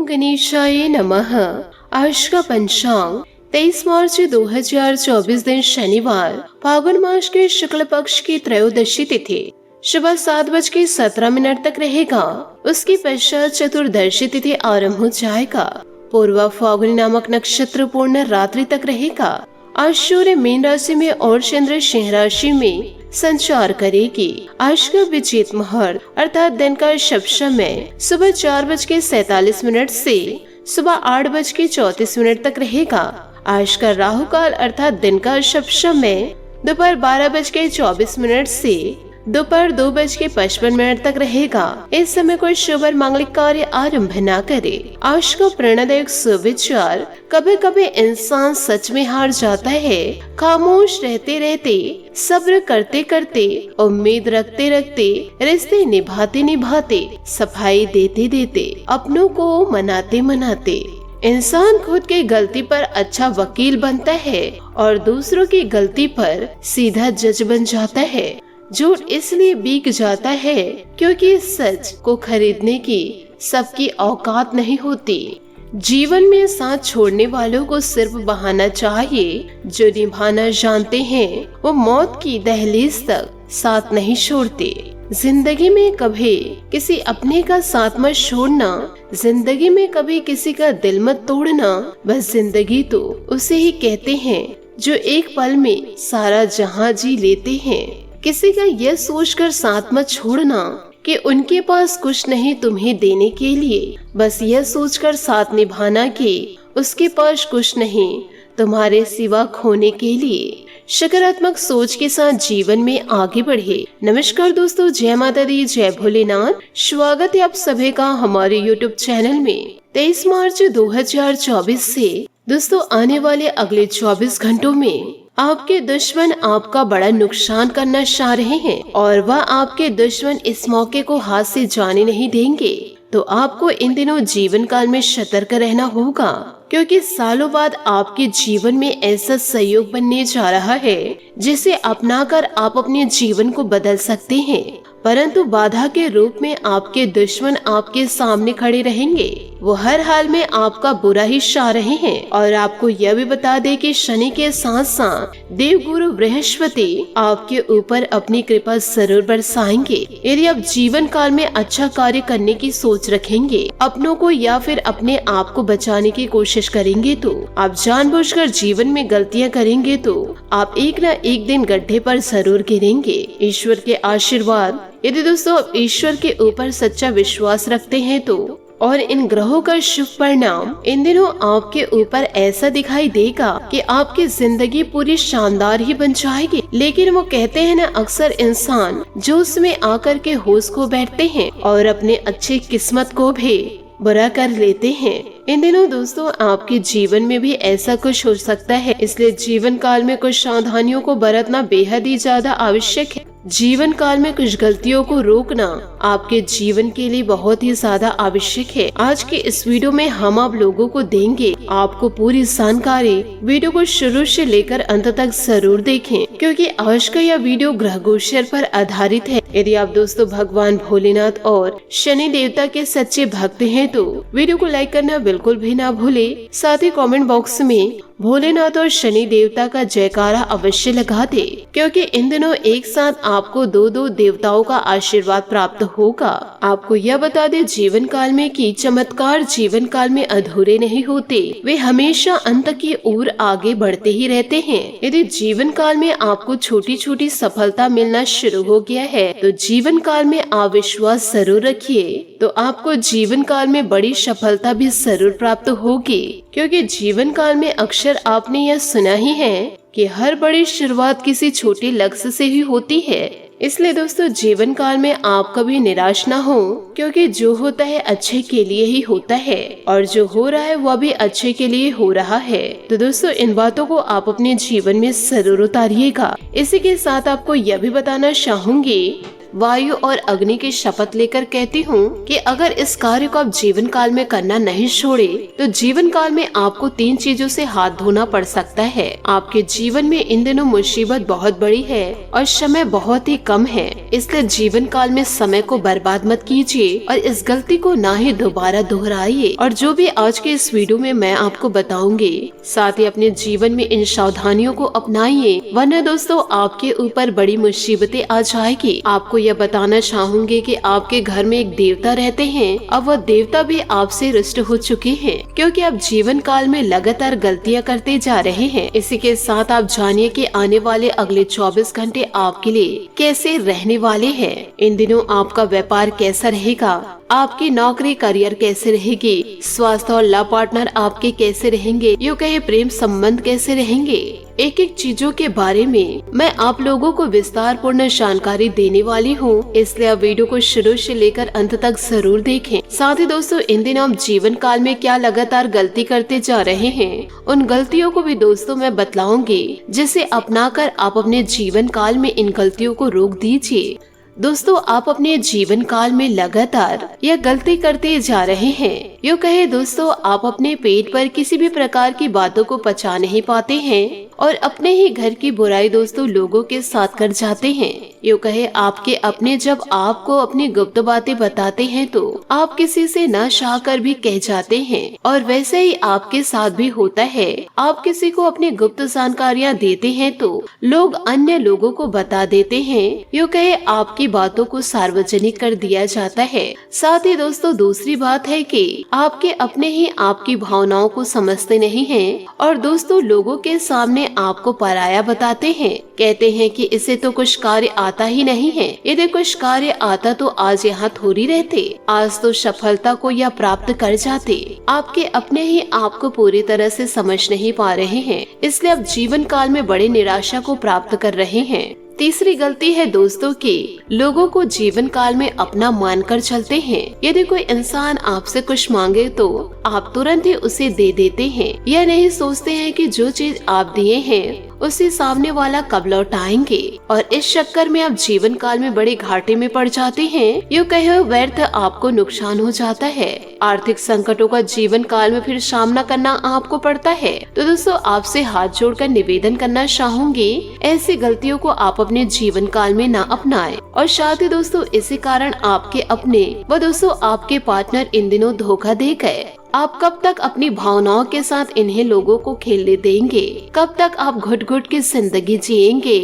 ओम गणेशाय नमः। आज का पंचांग 23 मार्च 2024 दिन शनिवार, फागुन मास के शुक्ल पक्ष की त्रयोदशी तिथि सुबह 7:17 तक रहेगा। उसके पश्चात चतुर्दशी तिथि आरंभ हो जाएगा। पूर्वा फागुनी नामक नक्षत्र पूर्ण रात्रि तक रहेगा। आज सूर्य मीन राशि में और चंद्र सिंह राशि में संचार करेगी। आज का विचित मुहूर्त अर्थात दिन का शुभ समय सुबह 4:47 से सुबह 8:34 तक रहेगा। आज का राहु काल अर्थात दिन का शुभ समय दोपहर 12:24 से दोपहर 2:55 तक रहेगा। इस समय कोई शुभ और मांगलिक कार्य आरंभ न करे। आज का प्रेरणादायक सुविचार, कभी कभी इंसान सच में हार जाता है। खामोश रहते रहते, सब्र करते करते, उम्मीद रखते रखते, रिश्ते निभाते निभाते, सफाई देते देते, अपनों को मनाते मनाते इंसान खुद की गलती पर अच्छा वकील बनता है और दूसरों की गलती पर सीधा जज बन जाता है। झूठ इसलिए बिक जाता है क्योंकि सच को खरीदने की सबकी औकात नहीं होती। जीवन में साथ छोड़ने वालों को सिर्फ बहाना चाहिए। जो निभाना जानते हैं वो मौत की दहलीज तक साथ नहीं छोड़ते। जिंदगी में कभी किसी अपने का साथ मत छोड़ना, जिंदगी में कभी किसी का दिल मत तोड़ना। बस जिंदगी तो उसे ही कहते हैं जो एक पल में सारा जहां जी लेते हैं। किसी का यह सोचकर साथ मत छोड़ना कि उनके पास कुछ नहीं तुम्हें देने के लिए। बस यह सोचकर साथ निभाना कि उसके पास कुछ नहीं तुम्हारे सिवा खोने के लिए। सकारात्मक सोच के साथ जीवन में आगे बढ़े। नमस्कार दोस्तों, जय माता दी, जय भोलेनाथ। स्वागत है आप सभी का हमारे YouTube चैनल में। 23 मार्च 2024 से दोस्तों आने वाले अगले 24 घंटों में आपके दुश्मन आपका बड़ा नुकसान करना चाह रहे हैं और वह आपके दुश्मन इस मौके को हाथ से जाने नहीं देंगे। तो आपको इन दिनों जीवन काल में सतर्क रहना होगा, क्योंकि सालों बाद आपके जीवन में ऐसा सहयोग बनने जा रहा है जिसे अपनाकर आप अपने जीवन को बदल सकते हैं। परंतु बाधा के रूप में आपके दुश्मन आपके सामने खड़े रहेंगे। वो हर हाल में आपका बुरा ही चाह रहे हैं। और आपको यह भी बता दे कि शनि के साथ साथ देवगुरु बृहस्पति आपके ऊपर अपनी कृपा जरूर बरसाएंगे। यदि आप जीवन काल में अच्छा कार्य करने की सोच रखेंगे, अपनों को या फिर अपने आप को बचाने की कोशिश करेंगे, तो आप जानबूझकर जीवन में गलतियां करेंगे तो आप एक न एक दिन गड्ढे पर जरूर गिरेंगे। ईश्वर के आशीर्वाद, यदि दोस्तों आप ईश्वर के ऊपर सच्चा विश्वास रखते हैं तो और इन ग्रहों का शुभ परिणाम इन दिनों आपके ऊपर ऐसा दिखाई देगा कि आपकी जिंदगी पूरी शानदार ही बन जाएगी। लेकिन वो कहते हैं ना, अक्सर इंसान जोश में आकर के होश खो बैठते हैं और अपने अच्छी किस्मत को भी बुरा कर लेते हैं। इन दिनों दोस्तों आपके जीवन में भी ऐसा कुछ हो सकता है, इसलिए जीवन काल में कुछ सावधानियों को बरतना बेहद ही ज्यादा आवश्यक है। जीवन काल में कुछ गलतियों को रोकना आपके जीवन के लिए बहुत ही ज्यादा आवश्यक है। आज के इस वीडियो में हम आप लोगों को देंगे आपको पूरी जानकारी। वीडियो को शुरू से लेकर अंत तक जरूर देखें, क्योंकि आज का यह वीडियो ग्रह गोचर पर आधारित है। यदि आप दोस्तों भगवान भोलेनाथ और शनि देवता के सच्चे भक्त हैं तो वीडियो को लाइक करना बिल्कुल भी ना भूले। साथ ही कमेंट बॉक्स में भोलेनाथ और शनि देवता का जयकारा अवश्य लगा दे, क्योंकि इन दिनों एक साथ आपको दो देवताओं का आशीर्वाद प्राप्त होगा। आपको यह बता दे जीवन काल में कि चमत्कार जीवन काल में अधूरे नहीं होते, वे हमेशा अंत की ओर आगे बढ़ते ही रहते हैं। यदि जीवन काल में आपको छोटी छोटी सफलता मिलना शुरू हो गया है तो जीवन काल में आप विश्वास जरूर रखिए, तो आपको जीवन काल में बड़ी सफलता भी जरूर प्राप्त होगी। क्योंकि जीवन काल में अक्सर आपने यह सुना ही है कि हर बड़ी शुरुआत किसी छोटे लक्ष्य से ही होती है। इसलिए दोस्तों जीवन काल में आप कभी निराश ना हो, क्योंकि जो होता है अच्छे के लिए ही होता है और जो हो रहा है वह भी अच्छे के लिए हो रहा है। तो दोस्तों इन बातों को आप अपने जीवन में जरूर उतारिएगा। इसी के साथ आपको यह भी बताना चाहूंगी वायु और अग्नि की शपथ लेकर कहती हूँ कि अगर इस कार्य को आप जीवन काल में करना नहीं छोड़े तो जीवन काल में आपको 3 चीजों से हाथ धोना पड़ सकता है। आपके जीवन में इन दिनों मुसीबत बहुत बड़ी है और समय बहुत ही कम है, इसलिए जीवन काल में समय को बर्बाद मत कीजिए और इस गलती को ना ही दोबारा दोहराइए। और जो भी आज के इस वीडियो में मैं आपको बताऊंगी, साथ ही अपने जीवन में इन सावधानियों को अपनाइए, वरना दोस्तों आपके ऊपर बड़ी मुसीबतें आ जाएगी। आपको यह बताना चाहूंगी कि आपके घर में एक देवता रहते हैं, अब वह देवता भी आपसे रुष्ट हो चुके हैं क्योंकि आप जीवन काल में लगातार गलतियां करते जा रहे हैं। इसी के साथ आप जानिए कि आने वाले अगले 24 घंटे आपके लिए कैसे रहने वाले हैं। इन दिनों आपका व्यापार कैसा रहेगा, आपकी नौकरी करियर कैसे रहेगी, स्वास्थ्य और लव पार्टनर आपके कैसे रहेंगे, यूँ कहे प्रेम संबंध कैसे रहेंगे। एक एक चीजों के बारे में मैं आप लोगों को विस्तार पूर्ण जानकारी देने वाली हूँ, इसलिए आप वीडियो को शुरू से लेकर अंत तक जरूर देखें। साथ ही दोस्तों इन दिनों आप जीवन काल में क्या लगातार गलती करते जा रहे हैं, उन गलतियों को भी दोस्तों मैं बतलाऊंगी, जिसे अपनाकर आप अपने जीवन काल में इन गलतियों को रोक दीजिए। दोस्तों आप अपने जीवन काल में लगातार यह गलती करते जा रहे हैं, यूँ कहे दोस्तों आप अपने पेट पर किसी भी प्रकार की बातों को पचा नहीं पाते हैं और अपने ही घर की बुराई दोस्तों लोगों के साथ कर जाते हैं। यूँ कहे आपके अपने जब आपको अपनी गुप्त बातें बताते हैं तो आप किसी से न चाह कर भी कह जाते हैं, और वैसे ही आपके साथ भी होता है। आप किसी को अपनी गुप्त जानकारियाँ देते हैं तो लोग अन्य लोगों को बता देते हैं, यूँ कहे आपकी बातों को सार्वजनिक कर दिया जाता है। साथ ही दोस्तों दूसरी बात है कि आपके अपने ही आपकी भावनाओं को समझते नहीं हैं और दोस्तों लोगों के सामने आपको पराया बताते हैं। कहते हैं कि इसे तो कुछ कार्य आता ही नहीं है, यदि कुछ कार्य आता तो आज यहाँ थोड़ी रहते, आज तो सफलता को यह प्राप्त कर जाते। आपके अपने ही आपको पूरी तरह से समझ नहीं पा रहे हैं, इसलिए आप जीवन काल में बड़े निराशा को प्राप्त कर रहे हैं। तीसरी गलती है दोस्तों कि लोगों को जीवन काल में अपना मानकर चलते हैं। यदि कोई इंसान आपसे कुछ मांगे तो आप तुरंत ही उसे दे देते हैं, यह नहीं सोचते हैं कि जो चीज आप दिए हैं उसे सामने वाला कब लौटाएंगे, और इस चक्कर में आप जीवन काल में बड़े घाटे में पड़ जाते हैं। यूँ कहे व्यर्थ आपको नुकसान हो जाता है, आर्थिक संकटों का जीवन काल में फिर सामना करना आपको पड़ता है। तो दोस्तों आपसे हाथ जोड़कर निवेदन करना चाहूंगी, ऐसी गलतियों को आप अपने जीवन काल में ना अपनाएं। और साथ ही दोस्तों इसी कारण आपके अपने व दोस्तों आपके पार्टनर इन दिनों धोखा दे गए। आप कब तक अपनी भावनाओं के साथ इन्हें लोगों को खेलने देंगे, कब तक आप घुट घुट की जिंदगी जिएंगे,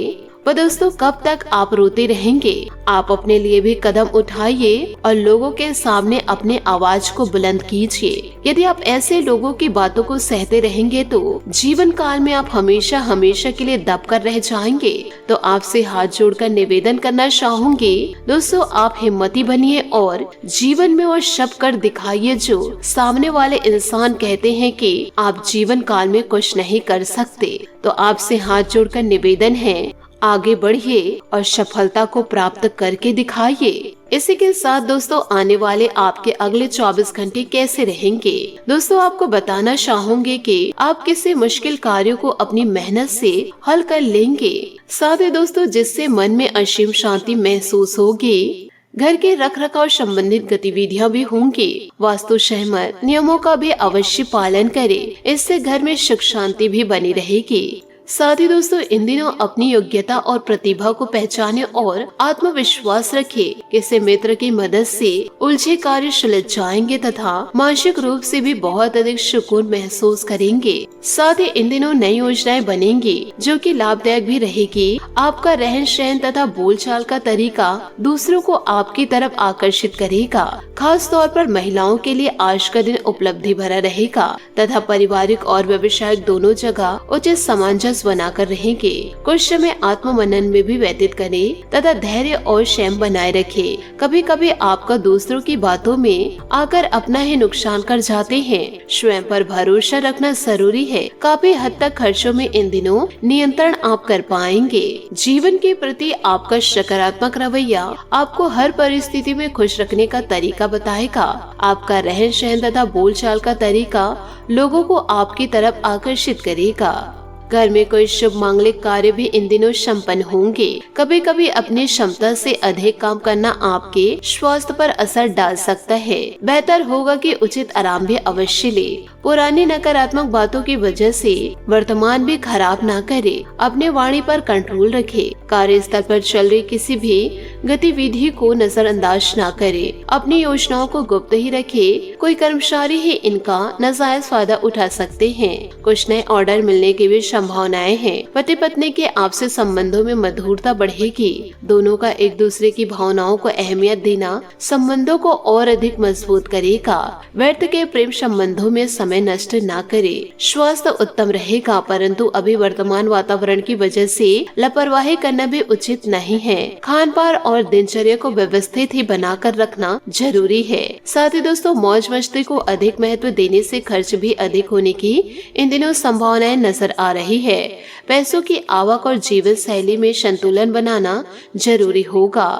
व दोस्तों कब तक आप रोते रहेंगे। आप अपने लिए भी कदम उठाइए और लोगों के सामने अपने आवाज को बुलंद कीजिए। यदि आप ऐसे लोगों की बातों को सहते रहेंगे तो जीवन काल में आप हमेशा हमेशा के लिए दब कर रह जाएंगे। तो आपसे हाथ जोड़कर निवेदन करना चाहूंगी दोस्तों आप हिम्मती बनिए और जीवन में वो सब कर दिखाइए जो सामने वाले इंसान कहते हैं कि आप जीवन काल में कुछ नहीं कर सकते। तो आपसे हाथ जोड़कर निवेदन है, आगे बढ़िए और सफलता को प्राप्त करके दिखाइए। इसी के साथ दोस्तों आने वाले आपके अगले 24 घंटे कैसे रहेंगे, दोस्तों आपको बताना चाहूंगी कि आप किसी मुश्किल कार्यों को अपनी मेहनत से हल कर लेंगे। साथ ही दोस्तों जिससे मन में असीम शांति महसूस होगी। घर के रख रखाव संबंधित गतिविधियां भी होंगी। वास्तु सहमत नियमों का भी अवश्य पालन करें, इससे घर में सुख शांति भी बनी रहेगी। साथ ही दोस्तों इन दिनों अपनी योग्यता और प्रतिभा को पहचाने और आत्मविश्वास रखे। किसी मित्र की मदद से उलझे कार्य सुलझ जाएंगे तथा मानसिक रूप से भी बहुत अधिक सुकून महसूस करेंगे। साथ ही इन दिनों नई योजनाएं बनेंगी जो कि लाभदायक भी रहेगी। आपका रहन सहन तथा बोलचाल का तरीका दूसरों को आपकी तरफ आकर्षित करेगा। खास तौर पर महिलाओं के लिए आज का दिन उपलब्धि भरा रहेगा तथा पारिवारिक और व्यवसायिक दोनों जगह उचित सामंजस्य बनाकर रहेंगे। कुछ समय आत्म मनन में भी व्यतीत करें तथा धैर्य और संयम बनाए रखें। कभी कभी आपका दूसरों की बातों में आकर अपना ही नुकसान कर जाते हैं। स्वयं पर भरोसा रखना जरूरी है। काफी हद तक खर्चों में इन दिनों नियंत्रण आप कर पाएंगे। जीवन के प्रति आपका सकारात्मक रवैया आपको हर परिस्थिति में खुश रखने का तरीका बताएगा। आपका रहन सहन तथा बोलचाल का तरीका लोगों को आपकी तरफ आकर्षित करेगा। घर में कोई शुभ मांगलिक कार्य भी इन दिनों संपन्न होंगे। कभी कभी अपनी क्षमता से अधिक काम करना आपके स्वास्थ्य पर असर डाल सकता है। बेहतर होगा कि उचित आराम भी अवश्य ले। पुरानी नकारात्मक बातों की वजह से वर्तमान भी खराब ना करे। अपने वाणी पर कंट्रोल रखे। कार्यस्थल पर चल रही किसी भी गतिविधि को नजरअंदाज ना करे। अपनी योजनाओं को गुप्त ही रखे। कोई कर्मचारी ही इनका नाजायज फायदा उठा सकते हैं। कुछ नए ऑर्डर मिलने की भी संभावनाएं हैं। पति पत्नी के आपसी संबंधों में मधुरता बढ़ेगी। दोनों का एक दूसरे की भावनाओं को अहमियत देना संबंधों को और अधिक मजबूत करेगा। व्यर्थ के प्रेम संबंधों में समय नष्ट ना करे। स्वास्थ्य उत्तम रहेगा, परंतु अभी वर्तमान वातावरण की वजह से लापरवाही करना भी उचित नहीं है। खान पान और दिनचर्या को व्यवस्थित ही बनाकर रखना जरूरी है। साथ ही दोस्तों, मौज मस्ती को अधिक महत्व देने से खर्च भी अधिक होने की इन दिनों संभावनाएं नजर आ रही है। पैसों की आवक और जीवन शैली में संतुलन बनाना जरूरी होगा।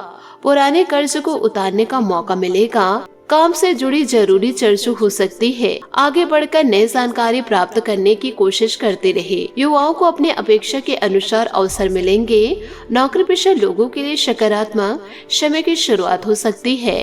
पुराने कर्ज को उतारने का मौका मिलेगा। काम से जुड़ी जरूरी चर्चा हो सकती है। आगे बढ़कर नई जानकारी प्राप्त करने की कोशिश करते रहे। युवाओं को अपने अपेक्षा के अनुसार अवसर मिलेंगे। नौकरी पेशा लोगों के लिए सकारात्मक समय की शुरुआत हो सकती है।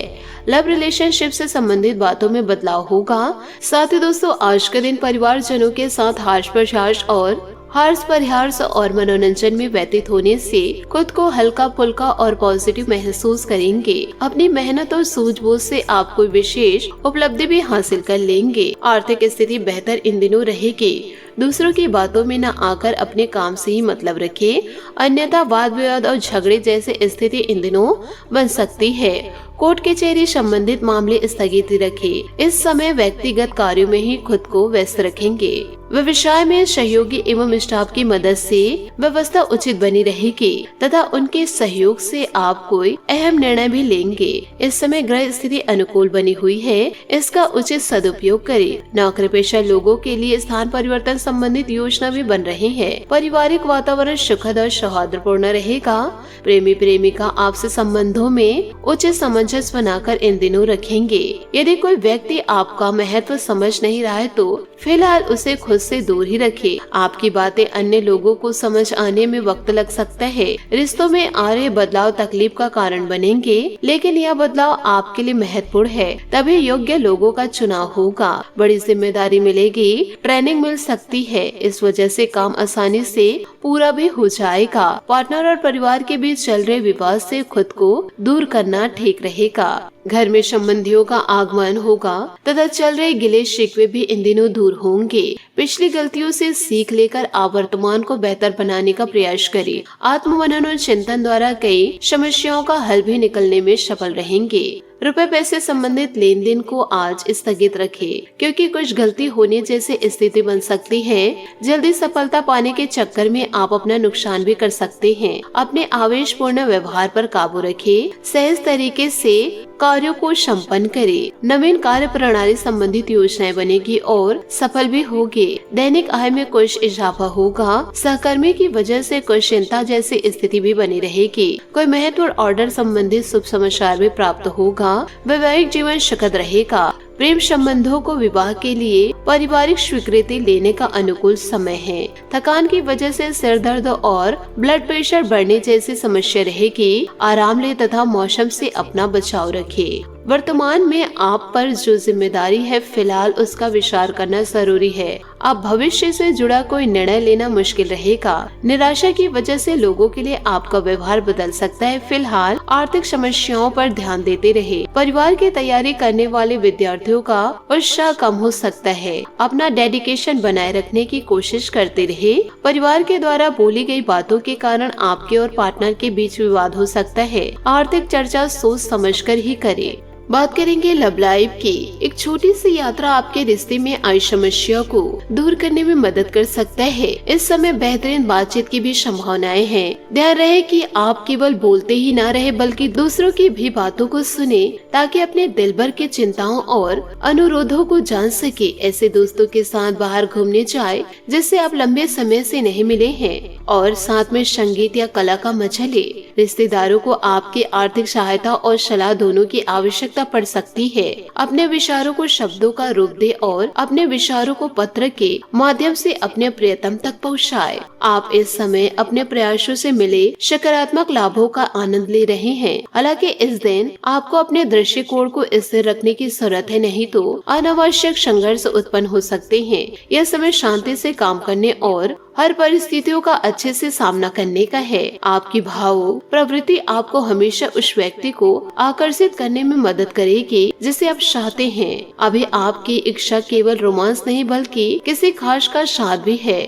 लव रिलेशनशिप से संबंधित बातों में बदलाव होगा। साथ ही दोस्तों, आज के दिन परिवारजनों के साथ हास प्रयास और हर्ष परिहास और मनोरंजन में व्यतीत होने से खुद को हल्का फुल्का और पॉजिटिव महसूस करेंगे। अपनी मेहनत और सूझबूझ से आप कोई विशेष उपलब्धि भी हासिल कर लेंगे। आर्थिक स्थिति बेहतर इन दिनों रहेगी। दूसरों की बातों में न आकर अपने काम से ही मतलब रखें, अन्यथा वाद विवाद और झगड़े जैसे स्थिति इन दिनों बन सकती है। कोर्ट कचहरी संबंधित मामले स्थगित रखें। इस समय व्यक्तिगत कार्यों में ही खुद को व्यस्त रखेंगे। व्यवसाय में सहयोगी एवं स्टाफ की मदद से व्यवस्था उचित बनी रहेगी तथा उनके सहयोग से आप कोई अहम निर्णय भी लेंगे। इस समय ग्रह स्थिति अनुकूल बनी हुई है, इसका उचित सदुपयोग करें। नौकरी पेशा लोगों के लिए स्थान परिवर्तन संबंधित योजना भी बन रही है। पारिवारिक वातावरण सुखद और सौहार्दपूर्ण रहेगा। प्रेमी प्रेमिका आपसे संबंधों में उचित सामंजस्य बनाकर इन दिनों रखेंगे। यदि कोई व्यक्ति आपका महत्व समझ नहीं रहा है तो फिलहाल उसे खुद से दूर ही रखें। आपकी बातें अन्य लोगों को समझ आने में वक्त लग सकता है। रिश्तों में आ रहे बदलाव तकलीफ का कारण बनेंगे, लेकिन यह बदलाव आपके लिए महत्वपूर्ण है। तभी योग्य लोगों का चुनाव होगा। बड़ी जिम्मेदारी मिलेगी, ट्रेनिंग मिल सकती है। इस वजह से काम आसानी से पूरा भी हो जाएगा। पार्टनर और परिवार के बीच चल रहे विवाद से खुद को दूर करना ठीक रहेगा। घर में संबंधियों का आगमन होगा तथा चल रहे गिले शिकवे भी इन दिनों दूर होंगे। पिछली गलतियों से सीख लेकर आप वर्तमान को बेहतर बनाने का प्रयास करें। आत्ममनन और चिंतन द्वारा कई समस्याओं का हल भी निकलने में सफल रहेंगे। रुपए पैसे संबंधित लेन देन को आज स्थगित रखें, क्योंकि कुछ गलती होने जैसी स्थिति बन सकती है। जल्दी सफलता पाने के चक्कर में आप अपना नुकसान भी कर सकते हैं। अपने आवेशपूर्ण व्यवहार पर काबू रखें। सहज तरीके से कार्यों को संपन्न करें। नवीन कार्य प्रणाली संबंधित योजनाएं बनेगी और सफल भी होगी। दैनिक आय में कुछ इजाफा होगा। सहकर्मी की वजह से कुछ चिंता जैसी स्थिति भी बनी रहेगी। कोई महत्वपूर्ण ऑर्डर संबंधित शुभ समाचार भी प्राप्त होगा। वैवाहिक जीवन सुखद रहेगा। प्रेम संबंधों को विवाह के लिए पारिवारिक स्वीकृति लेने का अनुकूल समय है। थकान की वजह से सिर दर्द और ब्लड प्रेशर बढ़ने जैसी समस्या रहेगी। आराम ले तथा मौसम से अपना बचाव रखें। वर्तमान में आप पर जो जिम्मेदारी है फिलहाल उसका विचार करना जरूरी है। अब भविष्य से जुड़ा कोई निर्णय लेना मुश्किल रहेगा। निराशा की वजह से लोगों के लिए आपका व्यवहार बदल सकता है। फिलहाल आर्थिक समस्याओं पर ध्यान देते रहे। परिवार की तैयारी करने वाले विद्यार्थियों का उत्साह कम हो सकता है। अपना डेडिकेशन बनाए रखने की कोशिश करते रहे। परिवार के द्वारा बोली गई बातों के कारण आपके और पार्टनर के बीच विवाद हो सकता है। आर्थिक चर्चा सोच समझकर ही करें। बात करेंगे लव लाइफ की। एक छोटी सी यात्रा आपके रिश्ते में आई समस्या को दूर करने में मदद कर सकता है। इस समय बेहतरीन बातचीत की भी संभावनाएं हैं। ध्यान रहे कि आप केवल बोलते ही ना रहे बल्कि दूसरों की भी बातों को सुने, ताकि अपने दिल भर की चिंताओं और अनुरोधों को जान सके। ऐसे दोस्तों के साथ बाहर घूमने जाए जिससे आप लंबे समय से नहीं मिले हैं और साथ में संगीत या कला का मजा ले। रिश्तेदारों को आपकी आर्थिक सहायता और सलाह दोनों की आवश्यकता आवश्यकता पड़ सकती है। अपने विचारों को शब्दों का रूप दे और अपने विचारों को पत्र के माध्यम से अपने प्रियतम तक पहुँचाए। आप इस समय अपने प्रयासों से मिले सकारात्मक लाभों का आनंद ले रहे हैं। हालांकि इस दिन आपको अपने दृष्टिकोण को स्थिर रखने की जरूरत है, नहीं तो अनावश्यक संघर्ष उत्पन्न हो सकते हैं। यह समय शांति से काम करने और हर परिस्थितियों का अच्छे से सामना करने का है। आपकी भाव प्रवृत्ति आपको हमेशा उस व्यक्ति को आकर्षित करने में मदद करेगी जिसे आप चाहते हैं। अभी आपकी इच्छा केवल रोमांस नहीं बल्कि किसी खास का साथ भी है।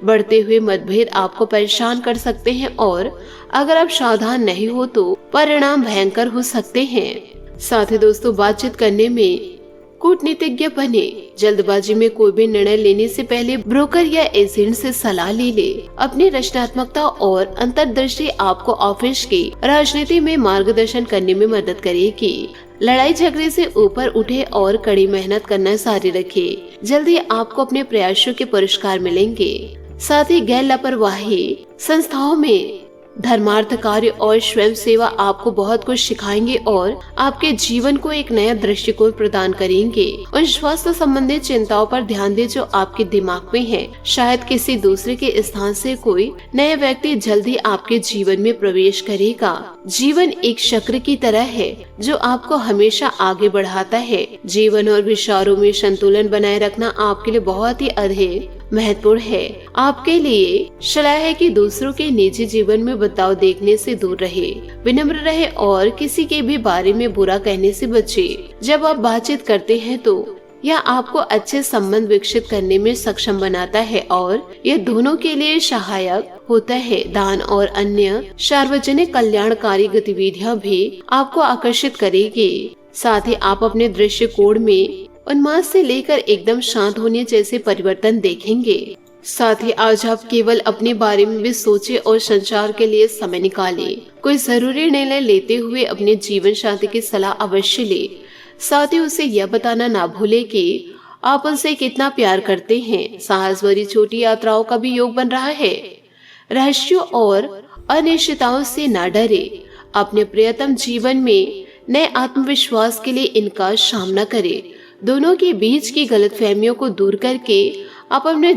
बढ़ते हुए मतभेद आपको परेशान कर सकते हैं और अगर आप सावधान नहीं हो तो परिणाम भयंकर हो सकते हैं। साथ ही दोस्तों, बातचीत करने में कूटनीतिज्ञ बने। जल्दबाजी में कोई भी निर्णय लेने से पहले ब्रोकर या एजेंट से सलाह ले। अपनी रचनात्मकता और अंतर्दृष्टि आपको ऑफिस की राजनीति में मार्गदर्शन करने में मदद करेगी। लड़ाई झगड़े से ऊपर उठे और कड़ी मेहनत करना जारी रखे। जल्दी आपको अपने प्रयासों के पुरस्कार मिलेंगे। साथ ही गैर लापरवाही संस्थाओं में धर्मार्थ कार्य और स्वयं सेवा आपको बहुत कुछ सिखाएंगे और आपके जीवन को एक नया दृष्टिकोण प्रदान करेंगे। उन स्वास्थ्य संबंधित चिंताओं पर ध्यान दें जो आपके दिमाग में है। शायद किसी दूसरे के स्थान से कोई नया व्यक्ति जल्दी आपके जीवन में प्रवेश करेगा। जीवन एक चक्र की तरह है जो आपको हमेशा आगे बढ़ाता है। जीवन और विचारों में संतुलन बनाए रखना आपके लिए बहुत ही अधिक महत्वपूर्ण है। आपके लिए सलाह है कि दूसरों के निजी जीवन में बदलाव देखने से दूर रहे, विनम्र रहे और किसी के भी बारे में बुरा कहने से बचे। जब आप बातचीत करते हैं तो यह आपको अच्छे संबंध विकसित करने में सक्षम बनाता है और यह दोनों के लिए सहायक होता है। दान और अन्य सार्वजनिक कल्याणकारी गतिविधियां भी आपको आकर्षित करेगी। साथ ही आप अपने दृष्टिकोण में उन्माद से लेकर एकदम शांत होने जैसे परिवर्तन देखेंगे। साथ ही आज आप केवल अपने बारे में भी सोचे और संचार के लिए समय निकाले। कोई जरूरी निर्णय लेते हुए अपने जीवन साथी की सलाह अवश्य ले। साथ ही उसे यह बताना ना भूले कि आप उनसे कितना प्यार करते हैं। साहस भरी छोटी यात्राओं का भी योग बन रहा है। रहस्यों और अनिश्चितताओं से ना डरे। अपने प्रियतम जीवन में नए आत्मविश्वास के लिए इनका सामना करे। दोनों के बीच की गलतफहमियों को दूर करके आप अपने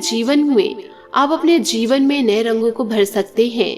जीवन में नए रंगों को भर सकते हैं।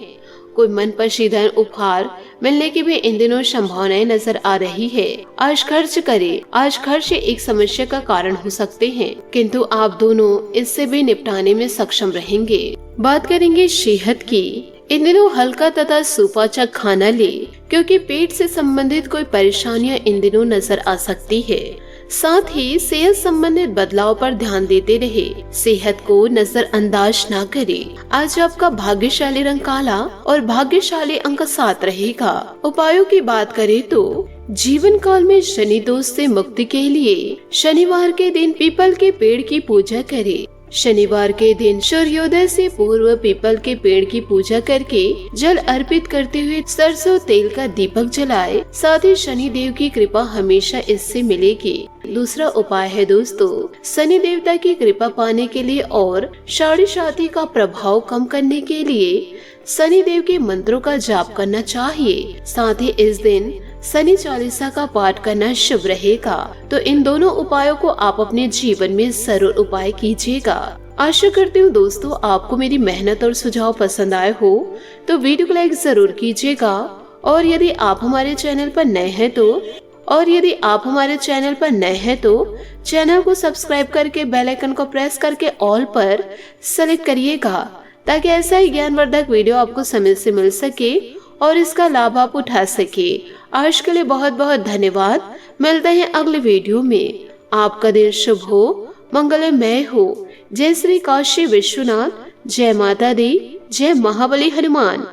कोई मनपसंद उपहार मिलने की भी इन दिनों संभावनाएं नजर आ रही है। आज खर्च करें। आज खर्च एक समस्या का कारण हो सकते हैं, किंतु आप दोनों इससे भी निपटाने में सक्षम रहेंगे। बात करेंगे सेहत की। इन दिनों हल्का तथा सुपाचक खाना ले, क्योंकि पेट से संबंधित कोई परेशानियां इन दिनों नजर आ सकती है। साथ ही सेहत संबंधित बदलाव पर ध्यान देते रहे। सेहत को नजरअंदाज ना करें। आज आपका भाग्यशाली रंग काला और भाग्यशाली अंक 7 रहेगा। उपायों की बात करें तो जीवन काल में शनि दोष से मुक्ति के लिए शनिवार के दिन पीपल के पेड़ की पूजा करें। शनिवार के दिन सूर्योदय से पूर्व पीपल के पेड़ की पूजा करके जल अर्पित करते हुए सरसों तेल का दीपक जलाए। साथ ही शनि देव की कृपा हमेशा इससे मिलेगी। दूसरा उपाय है दोस्तों, शनि देवता की कृपा पाने के लिए और साढ़े साथी का प्रभाव कम करने के लिए शनि देव के मंत्रों का जाप करना चाहिए। साथ ही इस दिन शनि चालीसा का पाठ करना शुभ रहेगा। तो इन दोनों उपायों को आप अपने जीवन में जरूर उपाय कीजिएगा। आशा करती हूँ दोस्तों आपको मेरी मेहनत और सुझाव पसंद आए हो तो वीडियो को लाइक जरूर कीजिएगा। और यदि आप हमारे चैनल पर नए हैं तो चैनल को सब्सक्राइब करके बेल आइकन को प्रेस करके ऑल पर सेलेक्ट करिएगा, ताकि ऐसा ही ज्ञानवर्धक वीडियो आपको समय से मिल सके और इसका लाभ आप उठा सके। आज के लिए बहुत बहुत धन्यवाद। मिलते हैं अगले वीडियो में। आपका दिन शुभ हो, मंगलमय हो। जय श्री काशी विश्वनाथ, जय माता दी, जय महाबली हनुमान।